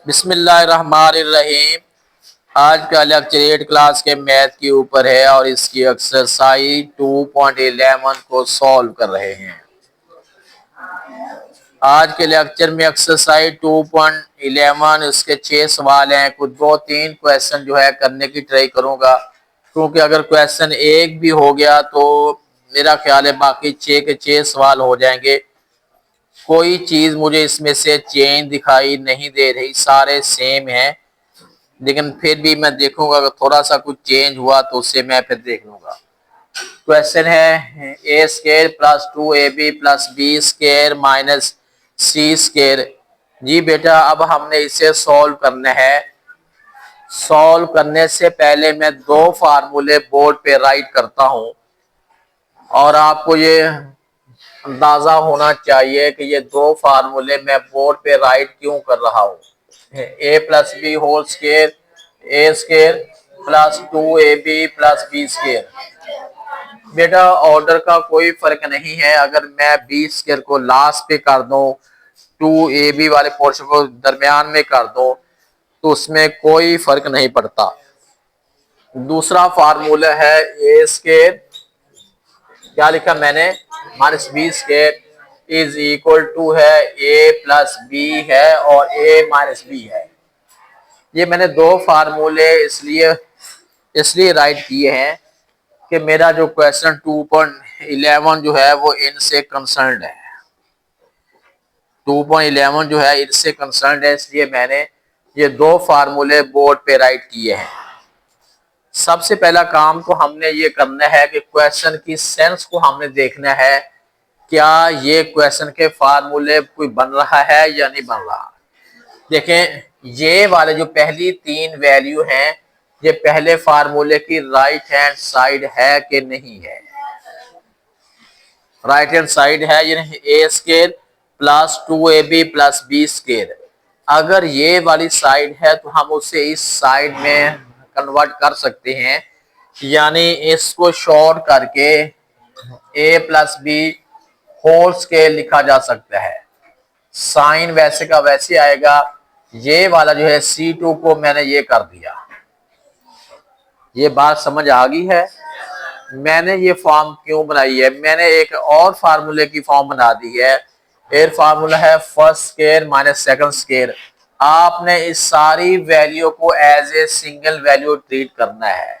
बिस्मिल्लाहिर्रहमानिर्रहीम। आज का लेक्चर 8 क्लास के मैथ के ऊपर है और इसकी एक्सरसाइज 2.11 को सॉल्व कर रहे हैं। आज के लेक्चर में एक्सरसाइज 2.11 इसके 6 सवाल हैं। कुछ 2-3 क्वेश्चन जो है करने की ट्राई करूंगा, क्योंकि अगर क्वेश्चन एक भी हो गया तो मेरा ख्याल है बाकी 6 के 6 सवाल हो जाएंगे। कोई चीज मुझे इसमें से चेंज दिखाई नहीं दे रही, सारे सेम हैं, लेकिन फिर भी मैं देखूंगा अगर थोड़ा सा कुछ चेंज हुआ तो उससे मैं फिर देख लूंगा। क्वेश्चन है a square plus 2ab plus b square minus c square. जी बेटा, अब हमने इसे सॉल्व करना है। सॉल्व करने से पहले मैं दो फार्मूले बोर्ड पे राइट करता हूं और आपको ये अंदाजा होना चाहिए कि ये दो फार्मूले मैं बोर्ड पे राइट क्यों कर रहा हूँ। A plus b whole square a square plus 2ab plus b square. बेटा, ऑर्डर का कोई फर्क नहीं है। अगर मैं बी स्केयर को लास्ट पे कर दूं, 2ab वाले पोर्शन को दरमियान में कर दूं, तो उसमें कोई फर्क नहीं पड़ता। दूसरा फार्मूला है ए स्केयर, क्या लिखा मैंने, minus b square is equal to है ए प्लस बी है और ए माइनस बी है। ये मैंने दो फार्मूले इसलिए राइट किए हैं कि मेरा जो क्वेश्चन 2.11 जो है वो इनसे कंसर्न्ड है। 2.11 जो है इनसे कंसर्न्ड है, इसलिए मैंने ये दो फार्मूले बोर्ड पे राइट किए हैं। सबसे पहला काम तो हमने ये करना है कि क्वेश्चन की सेंस को हमने देखना है, क्या ये क्वेश्चन के फार्मूले कोई बन रहा है या नहीं बन रहा। देखें, ये वाले जो पहली 3 वैल्यू हैं, ये पहले फार्मूले की राइट हैंड साइड है कि नहीं है। राइट हैंड साइड है, यानी a square plus 2ab plus b square. अगर ये वाली साइड है तो हम उसे इस साइड में कन्वर्ट कर सकते हैं, यानी इसको शॉर्ट करके a plus b whole square लिखा जा सकता है। साइन वैसे का वैसे आएगा। ये वाला जो है C2 को मैंने ये कर दिया। ये बात समझ आ गई है। मैंने ये फॉर्म क्यों बनाई है, मैंने एक और फार्मूले की फॉर्म बना दी है। एक फार्मूला है first square minus second square. आपने इस सारी वैल्यू को as a single value treat करना है।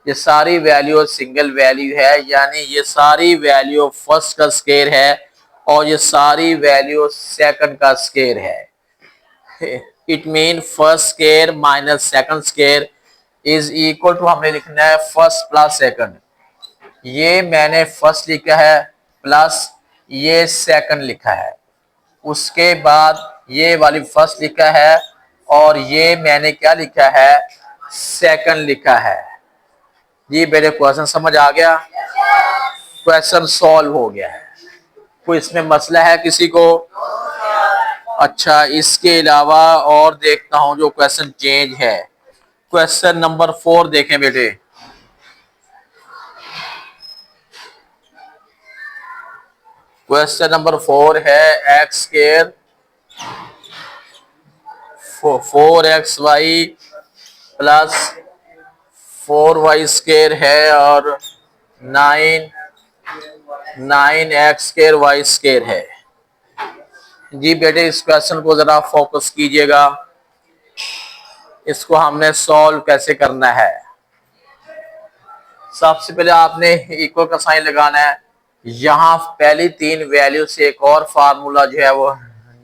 ये सारी वैल्यू सिंगल वैल्यू है, यानी ये सारी वैल्यू फर्स्ट का स्केयर है और ये सारी वैल्यू सेकंड का स्केयर है। It mean first square minus second square is equal to, हमने लिखना है फर्स्ट प्लस सेकंड। ये मैंने फर्स्ट लिखा है प्लस ये सेकंड लिखा है, उसके बाद ये वाली फर्स्ट लिखा है और ये मैंने क्या लिखा है, सेकंड लिखा है। जी बेटे, क्वेश्चन समझ आ गया, क्वेश्चन सॉल्व हो गया है। कोई इसमें मसला है किसी को? अच्छा, इसके अलावा और देखता हूं जो क्वेश्चन चेंज है। क्वेश्चन नंबर 4 देखें बेटे। क्वेश्चन नंबर 4 है x square 4xy plus 4y square है और 9x स्केयर y स्केयर है। जी बेटे, इस क्वेश्चन को जरा फोकस कीजिएगा। इसको हमने सॉल्व कैसे करना है। सबसे पहले आपने इक्वल का साइन लगाना है। यहाँ पहली 3 वैल्यू से एक और फार्मूला जो है वो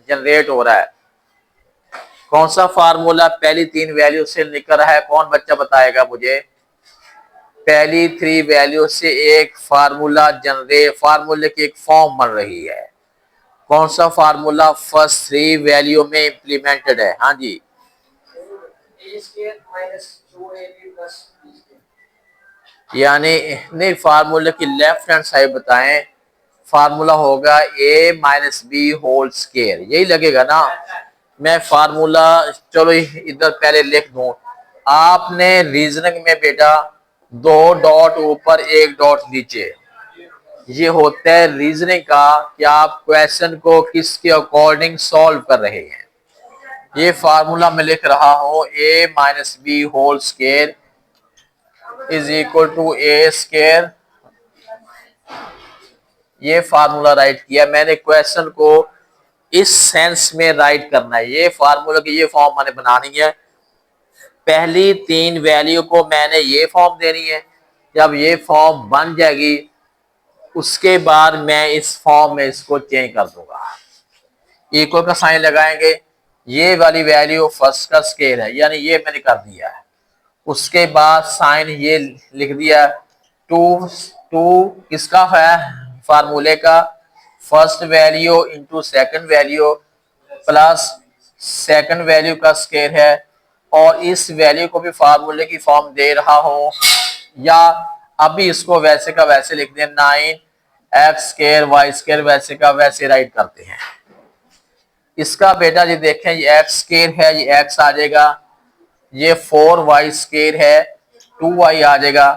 जनरेट हो रहा है। कौन सा फार्मूला पहली 3 वैल्यू से निकल रहा है, कौन बच्चा बताएगा मुझे। पहली 3 वैल्यू से एक फार्मूला फार्मूले की एक फॉर्म बन रही है। कौन सा फार्मूला फर्स्ट 3 वैल्यू में इंप्लीमेंटेड है? हाँ जी, यानी नहीं, फार्मूले की लेफ्ट हैंड साइड बताएं। फार्मूला होगा a minus b whole square, यही लगेगा ना। मैं फार्मूला चलो इधर पहले लिख दूं। आपने रीजनिंग में बेटा 2 डॉट ऊपर 1 डॉट नीचे, ये होता है रीजनिंग का कि आप क्वेश्चन को किसके अकॉर्डिंग सॉल्व कर रहे हैं। ये फार्मूला मैं लिख रहा हूं, a minus b whole square is equal to a square. ये फार्मूला राइट किया मैंने, क्वेश्चन को इस सेंस में राइट करना है। ये फार्मूला की ये फॉर्म मैंने बनानी है। पहली तीन वैल्यू को मैंने ये फॉर्म देनी है। जब ये फॉर्म बन जाएगी उसके बाद मैं इस फॉर्म में इसको चेंज कर दूंगा। इक्वल का साइन लगाएंगे, ये वाली वैल्यू फर्स्ट का स्केयर है, यानी ये मैंने कर दिया है। उसके बाद साइन ये लिख दिया, टू टू किसका है, फार्मूले का, first value into second value plus second value का स्केयर है। और इस वैल्यू को भी फार्मूले की फॉर्म दे रहा हूं, या अभी इसको वैसे का वैसे लिख दें, 9x स्केयर वाई स्केयर वैसे का वैसे राइट करते हैं। इसका बेटा जी देखें, ये x स्केयर है, ये x आ जाएगा, ये 4y स्केयर है, 2y आ जाएगा।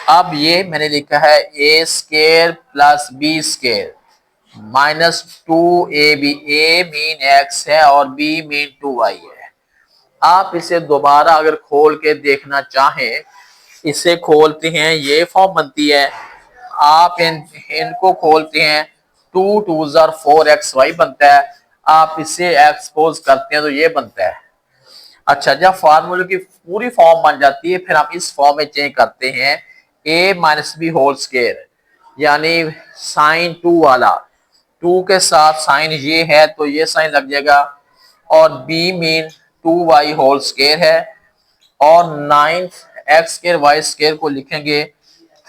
अब ये मैंने लिखा है a square plus b square minus 2ab, a mean x है और b मीन 2y है। आप इसे दोबारा अगर खोल के देखना चाहें, इसे खोलते हैं, ये फॉर्म बनती है। आप इनको खोलते हैं, 2 2 4xy बनता है। आप इसे एक्सपोज करते हैं तो ये बनता है। अच्छा, जब फार्मूले की पूरी फॉर्म बन जाती है फिर हम इस फॉर्म में चेंज करते हैं, a minus b whole square, यानी साइन 2 वाला, 2 के साथ साइन ये है तो ये साइन लग जाएगा, और b mean 2y whole square है, और 9x स्केयर y स्केयर को लिखेंगे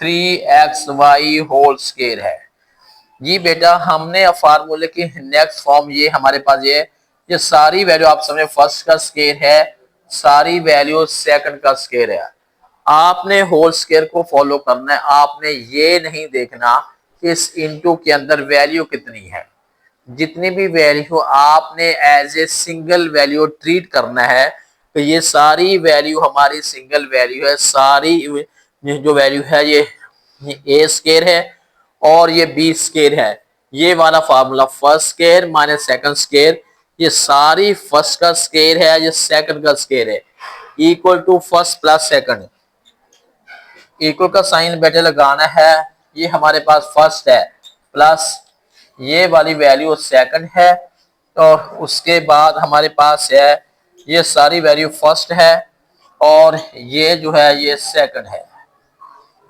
3xy होल स्केयर है। जी बेटा, हमने अब फार्मूले की नेक्स्ट फॉर्म ये हमारे पास ये सारी वैल्यू आप समझे फर्स्ट का स्केयर है, सारी वैल्यू सेकंड का स्केयर है। आपने होल स्केयर को फॉलो करना है, आपने ये नहीं देखना कि इस इनटू के अंदर वैल्यू कितनी है। जितनी भी वैल्यू आपने as a single value treat करना है, तो ये सारी वैल्यू हमारी सिंगल वैल्यू है। सारी जो वैल्यू है ये ए स्केयर है और ये बी स्केयर है। ये वाला formula first square minus second square, ये सारी फर्स्ट का स्केयर है, ये सेकंड का स्केयर है, equal to first plus second. Equal का साइन बेटे लगाना है, ये हमारे पास फर्स्ट है प्लस ये वाली वैल्यू सेकंड है, और उसके बाद हमारे पास है ये सारी वैल्यू फर्स्ट है और ये जो है ये सेकंड है।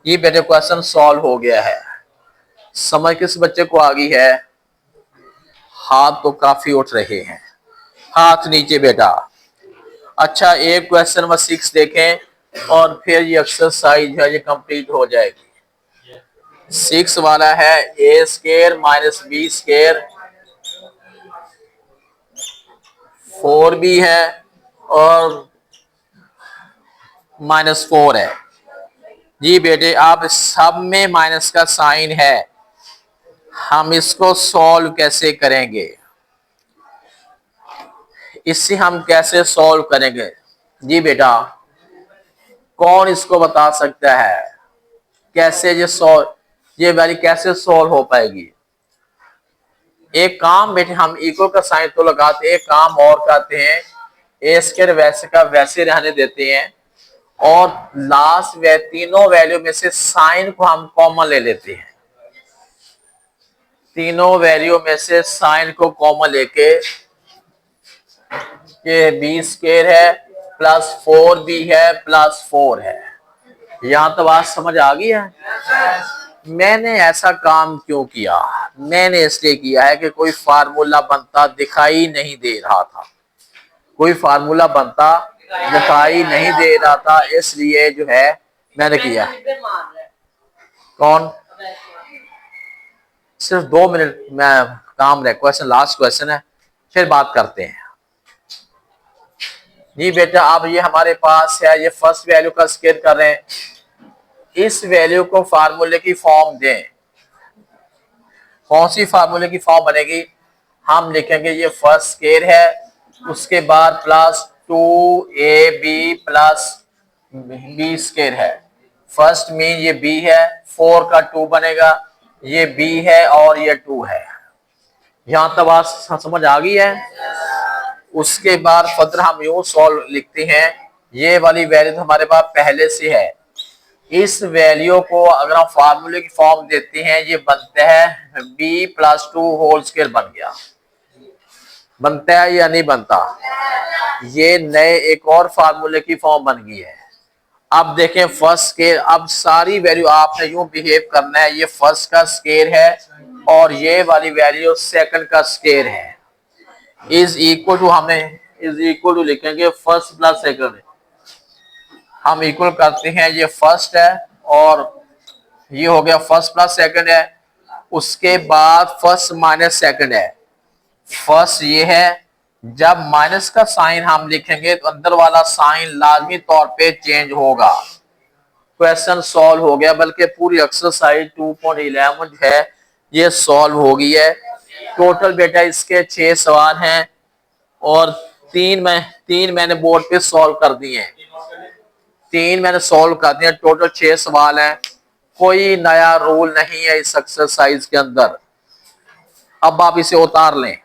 ये बेटे क्वेश्चन सॉल्व हो गया है। समझ किस बच्चे को आ गई है? हाथ तो काफी उठ रहे हैं, हाथ नीचे बेटा। अच्छा, एक क्वेश्चन नंबर 6 देखें और फिर ये एक्सरसाइज है ये कंप्लीट हो जाएगी। 6 वाला है, a square minus b square 4b है और माइनस 4 है। जी बेटे, आप सब में माइनस का साइन है, हम इसको सॉल्व कैसे करेंगे? इससे हम कैसे सॉल्व करेंगे? जी बेटा, कौन इसको बता सकता है कैसे ये वैल्यू कैसे सॉल्व हो पाएगी? एक काम बेटे, हम इक्वल का साइन तो लगाते, एक काम और करते हैं, ए स्क्वायर वैसे का वैसे रहने देते हैं और लास्ट तीनों वैल्यू में से साइन को हम कॉमन ले लेते हैं। तीनों वैल्यू में से साइन को कॉमन लेके ये बी स्क्वायर है प्लस 4b है प्लस 4 है। यहां तो बात समझ आ गई है? मैंने ऐसा काम क्यों किया? मैंने इसलिए किया है कि कोई फार्मूला बनता दिखाई नहीं दे रहा था, कोई फार्मूला बनता दिखाई नहीं दे रहा था, इसलिए जो है मैंने किया। कौन? सिर्फ 2 मिनट में काम रहे, क्वेश्चन लास्ट क्वेश्चन है, फिर बात करते हैं। जी बेटा, अब ये हमारे पास है, ये फर्स्ट वैल्यू का स्केयर कर रहे हैं, इस वैल्यू को फार्मूले की फॉर्म दें। कौन सी फार्मूले की फॉर्म बनेगी? हम लिखेंगे ये फर्स्ट स्केयर है, उसके बाद plus 2ab plus b square है। फर्स्ट मीन ये b है, 4 का 2 बनेगा, ये b है और ये 2 है। यहां तक बात समझ आ गई है? उसके बाद फर्दर हम यूं सॉल्व लिखते हैं, ये वाली वैल्यू तो हमारे पास पहले से है, इस वैल्यू को अगर हम फार्मूले की फॉर्म देते हैं ये बनता है b+2 होल स्क्वायर बन गया। बनता है या नहीं बनता? ये नए एक और फार्मूले की फॉर्म बन गई है। अब देखें फर्स्ट स्केयर, अब सारी वैल्यू आपने यूं बिहेव करना है, ये फर्स्ट का स्केयर है और ये वाली वैल्यू सेकंड का स्केयर है। इज इक्वल टू, हमें इज इक्वल टू लिखेंगे फर्स्ट प्लस सेकंड, हम इक्वल करते हैं, ये फर्स्ट है और ये हो गया फर्स्ट प्लस सेकंड है। उसके बाद फर्स्ट माइनस सेकंड है, फर्स्ट ये है, जब माइनस का साइन हम लिखेंगे तो अंदर वाला साइन लाजमी तौर पे चेंज होगा। क्वेश्चन सॉल्व हो गया, बल्कि पूरी एक्सरसाइज 2.11 जो है ये सॉल्व हो गई है। टोटल बेटा इसके 6 सवाल हैं और तीन मैंने बोर्ड पे सॉल्व कर दिए हैं, 3 मैंने सॉल्व कर दिए, टोटल 6 सवाल हैं। कोई नया रूल नहीं है इस एक्सरसाइज के अंदर। अब आप इसे उतार लें।